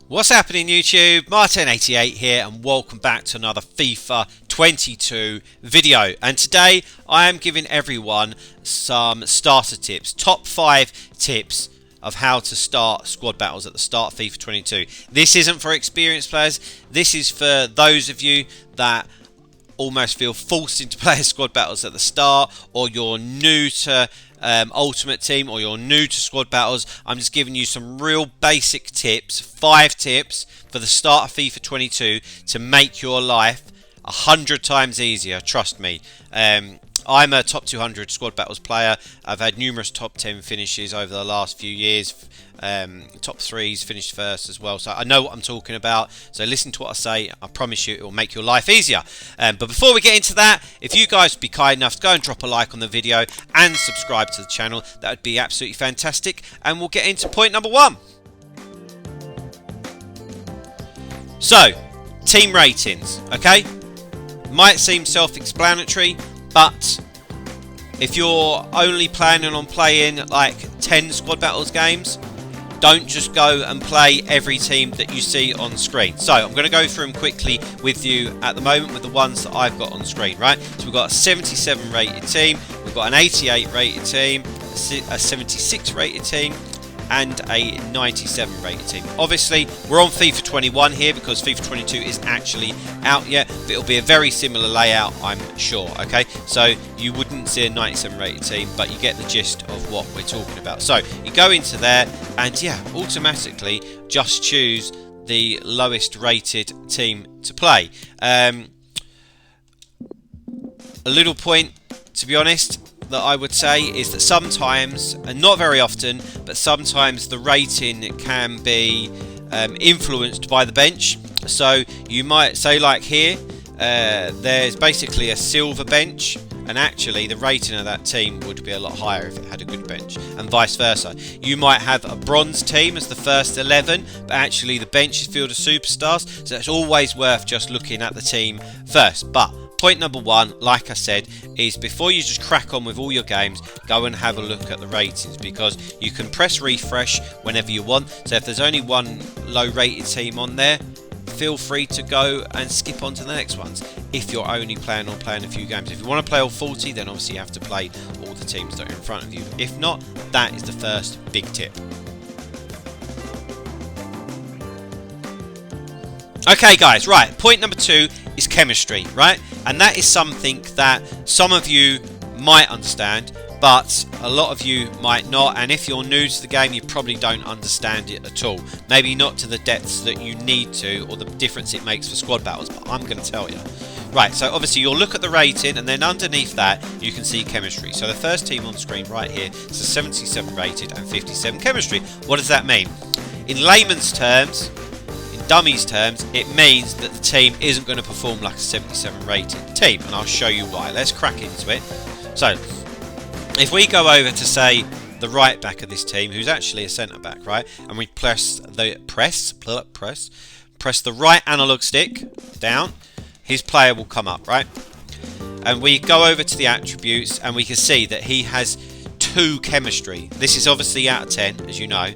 What's happening YouTube? Martin88 here and welcome back to another FIFA 22 video. And today I am giving everyone some starter tips, top 5 tips of how to start squad battles at the start of FIFA 22. This isn't for experienced players, this is for those of you that almost feel forced into playing squad battles at the start, or you're new to Ultimate Team, or you're new to squad battles. I'm just giving you some real basic tips, 5 tips for the start of FIFA 22 to make your life 100 times easier, trust me. I'm a top 200 squad battles player. I've had numerous top 10 finishes over the last few years, top 3s, finished first as well, so I know what I'm talking about. So listen to what I say, I promise you it will make your life easier. But before we get into that, if you guys would be kind enough to go and drop a like on the video and subscribe to the channel, that would be absolutely fantastic. And we'll get into point number 1. So, team ratings, okay? Might seem self-explanatory, but if you're only planning on playing like 10 squad battles games, don't just go and play every team that you see on screen. So I'm going to go through them quickly with you at the moment with the ones that I've got on screen, right? So we've got a 77 rated team, we've got an 88 rated team, a 76 rated team, and a 97 rated team. Obviously we're on FIFA 21 here because FIFA 22 is actually out yet, but it'll be a very similar layout, I'm sure. Okay, so you wouldn't see a 97 rated team, but you get the gist of what we're talking about. So you go into there and yeah, automatically just choose the lowest rated team to play. A little point, to be honest, that I would say is that sometimes, and not very often, but sometimes the rating can be influenced by the bench. So you might say, like here, there's basically a silver bench, and actually the rating of that team would be a lot higher if it had a good bench, and vice versa. You might have a bronze team as the first 11, but actually the bench is filled with superstars, so it's always worth just looking at the team first. But point number 1, like I said, is before you just crack on with all your games, go and have a look at the ratings, because you can press refresh whenever you want. So if there's only one low rated team on there, feel free to go and skip on to the next ones if you're only planning on playing a few games. If you want to play all 40, then obviously you have to play all the teams that are in front of you. If not, that is the first big tip. Okay guys, right, point number 2 is chemistry, right? And that is something that some of you might understand, but a lot of you might not. And if you're new to the game, you probably don't understand it at all. Maybe not to the depths that you need to, or the difference it makes for squad battles, but I'm going to tell you. Right, so obviously you'll look at the rating, and then underneath that you can see chemistry. So the first team on screen right here is a 77 rated and 57 chemistry. What does that mean? In layman's terms, dummies terms, it means that the team isn't going to perform like a 77 rated team, and I'll show you why. Let's crack into it. So if we go over to, say, the right back of this team, who's actually a centre back, right, and we press the right analog stick down, his player will come up, right, and we go over to the attributes and we can see that he has 2 chemistry. This is obviously out of 10, as you know.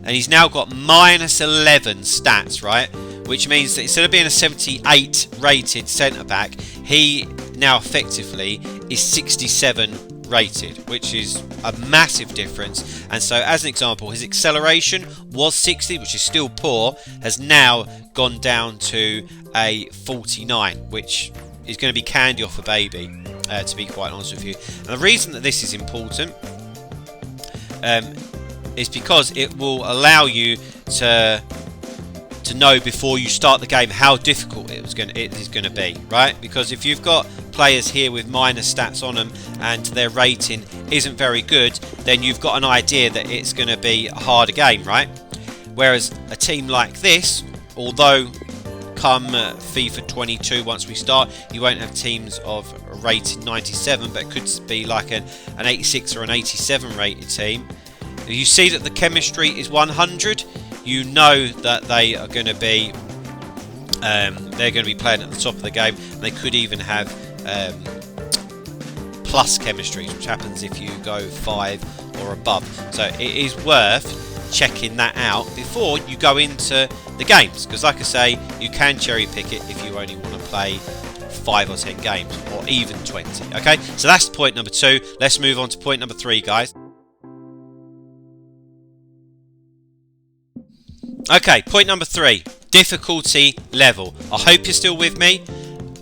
And he's now got -11 stats, right? Which means that instead of being a 78 rated centre back, he now effectively is 67 rated, which is a massive difference. And so, as an example, his acceleration was 60, which is still poor, has now gone down to a 49, which is going to be candy off a baby, to be quite honest with you. And the reason that this is important is because it will allow you to know before you start the game how difficult it is going to be, right? Because if you've got players here with minus stats on them and their rating isn't very good, then you've got an idea that it's going to be a harder game, right? Whereas a team like this, although come FIFA 22, once we start, you won't have teams of rated 97, but it could be like an 86 or an 87 rated team. If you see that the chemistry is 100, you know that they are going to be playing at the top of the game, and they could even have plus chemistries, which happens if you go 5 or above. So it is worth checking that out before you go into the games, because like I say, you can cherry pick it if you only want to play 5 or 10 games, or even 20. Okay, so that's point number 2. Let's move on to point number 3, guys. Okay, point number 3, difficulty level. I hope you're still with me.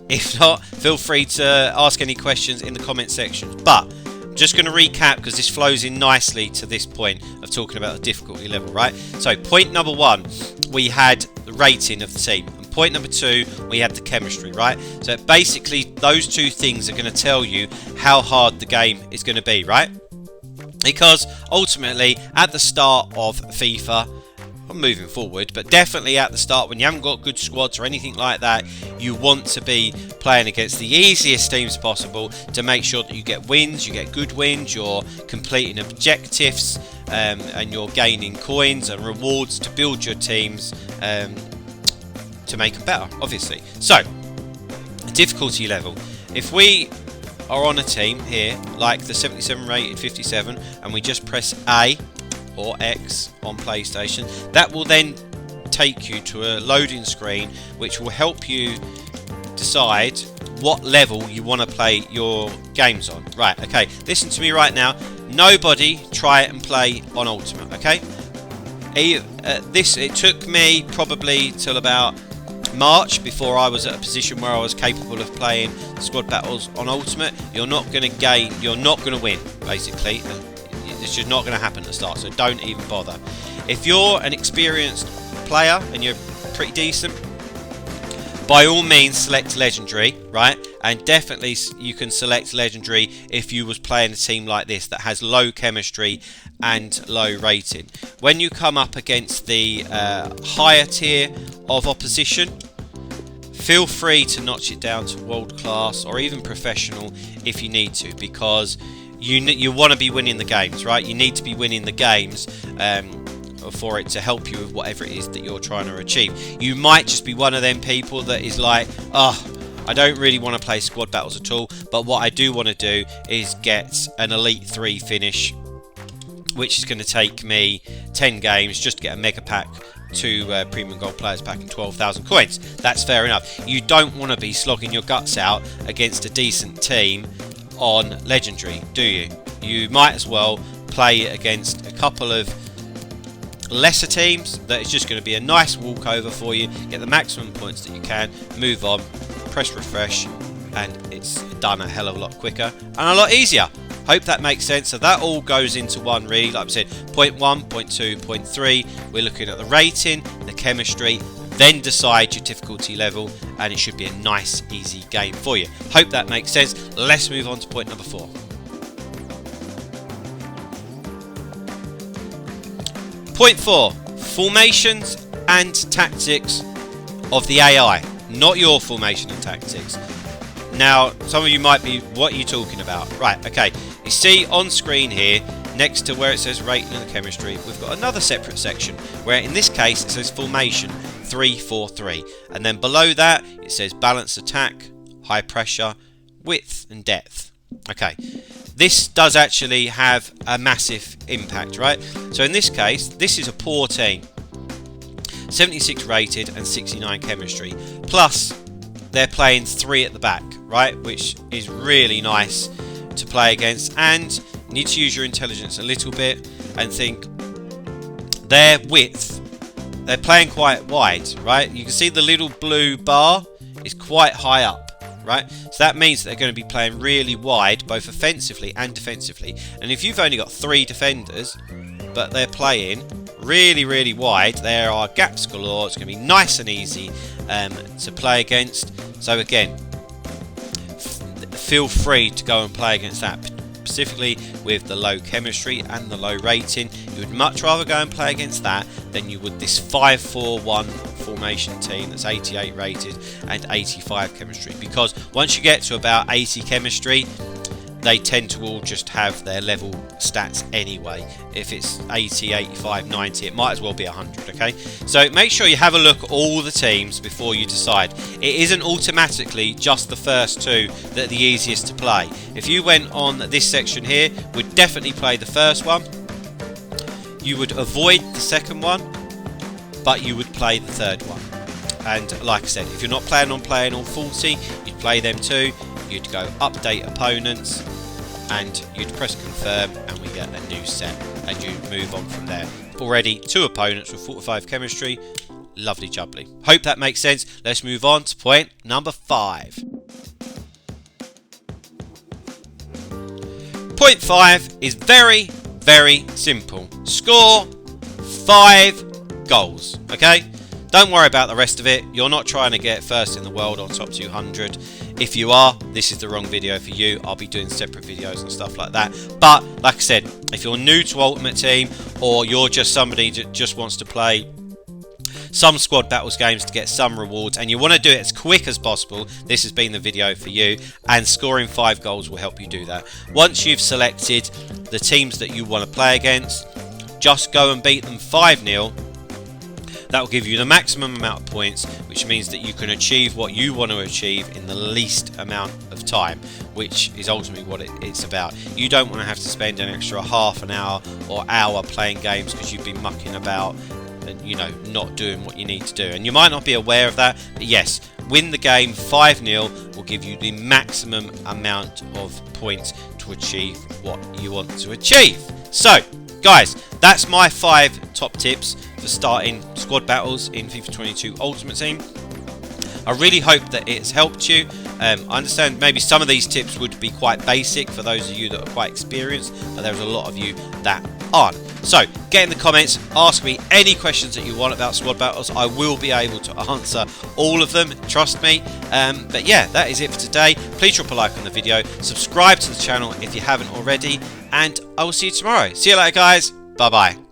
If not, feel free to ask any questions in the comment section. But I'm just going to recap, because this flows in nicely to this point of talking about the difficulty level, right? So point number 1, we had the rating of the team. And point number 2, we had the chemistry, right? So basically, those 2 things are going to tell you how hard the game is going to be, right? Because ultimately, at the start of FIFA, moving forward, but definitely at the start, when you haven't got good squads or anything like that, you want to be playing against the easiest teams possible to make sure that you get wins, you get good wins, you're completing objectives, and you're gaining coins and rewards to build your teams, to make them better, obviously. So, difficulty level. If we are on a team here, like the 77 rated 57, and we just press A or X on PlayStation, that will then take you to a loading screen which will help you decide what level you want to play your games on. Right, okay, listen to me right now. Nobody try it and play on Ultimate, okay? It took me probably till about March before I was at a position where I was capable of playing squad battles on Ultimate. You're not going to gain, you're not going to win, basically. It's just not going to happen at the start, so don't even bother. If you're an experienced player and you're pretty decent, by all means select Legendary, right? And definitely you can select Legendary if you was playing a team like this that has low chemistry and low rating. When you come up against the higher tier of opposition, feel free to notch it down to world class or even professional if you need to, because you want to be winning the games, right? You need to be winning the games for it to help you with whatever it is that you're trying to achieve. You might just be one of them people that is like, oh, I don't really want to play squad battles at all, but what I do want to do is get an Elite 3 finish, which is going to take me 10 games just to get a mega pack, 2 premium gold players pack and 12,000 coins. That's fair enough. You don't want to be slogging your guts out against a decent team on Legendary, do you? You might as well play against a couple of lesser teams that is just going to be a nice walkover for you, get the maximum points that you can, move on, press refresh, and it's done a hell of a lot quicker and a lot easier. Hope that makes sense. So that all goes into one, really. Like I said, point 1, point 2, point 3, we're looking at the rating, the chemistry, then decide your difficulty level, and it should be a nice, easy game for you. Hope that makes sense. Let's move on to point number 4. Point 4, formations and tactics of the AI, not your formation and tactics. Now, some of you might be, what are you talking about? Right, okay. You see on screen here, next to where it says rating and chemistry, we've got another separate section where in this case it says formation 3-4-3, and then below that it says balance attack, high pressure, width and depth. Okay, this does actually have a massive impact, right? So in this case, this is a poor team, 76 rated and 69 chemistry, plus they're playing 3 at the back, right, which is really nice to play against. And you need to use your intelligence a little bit and think their width, they're playing quite wide, right? You can see the little blue bar is quite high up, right? So that means that they're going to be playing really wide, both offensively and defensively. And if you've only got 3 defenders, but they're playing really, really wide, there are gaps galore. It's going to be nice and easy to play against. So again, feel free to go and play against that, specifically with the low chemistry and the low rating. You would much rather go and play against that than you would this 5-4-1 formation team that's 88 rated and 85 chemistry, because once you get to about 80 chemistry, they tend to all just have their level stats anyway. If it's 80, 85, 90, it might as well be 100, okay? So make sure you have a look at all the teams before you decide. It isn't automatically just the first 2 that are the easiest to play. If you went on this section here, we'd definitely play the first one. You would avoid the second one, but you would play the third one. And like I said, if you're not planning on playing all 40, you'd play them too. You'd go update opponents, and you'd press confirm, and we get a new set, and you move on from there. Already 2 opponents with 45 chemistry. Lovely jubbly. Hope that makes sense. Let's move on to point number 5. Point 5 is very, very simple. Score 5 goals. Okay? Don't worry about the rest of it. You're not trying to get first in the world or top 200. If you are, this is the wrong video for you. I'll be doing separate videos and stuff like that. But like I said, if you're new to Ultimate Team, or you're just somebody that just wants to play some squad battles games to get some rewards, and you want to do it as quick as possible, this has been the video for you, and scoring 5 goals will help you do that. Once you've selected the teams that you want to play against, just go and beat them 5-0. That will give you the maximum amount of points, which means that you can achieve what you want to achieve in the least amount of time, which is ultimately what it's about. You don't want to have to spend an extra half an hour or hour playing games because you've been mucking about and, you know, not doing what you need to do. And you might not be aware of that, but yes, win the game 5-0 will give you the maximum amount of points to achieve what you want to achieve. So, guys, that's my 5 top tips for starting squad battles in FIFA 22 Ultimate Team. I really hope that it's helped you. I understand maybe some of these tips would be quite basic for those of you that are quite experienced, but there's a lot of you that aren't. So get in the comments, ask me any questions that you want about squad battles. I will be able to answer all of them, trust me. But yeah, that is it for today. Please drop a like on the video, subscribe to the channel if you haven't already, and I will see you tomorrow. See you later, guys. Bye bye.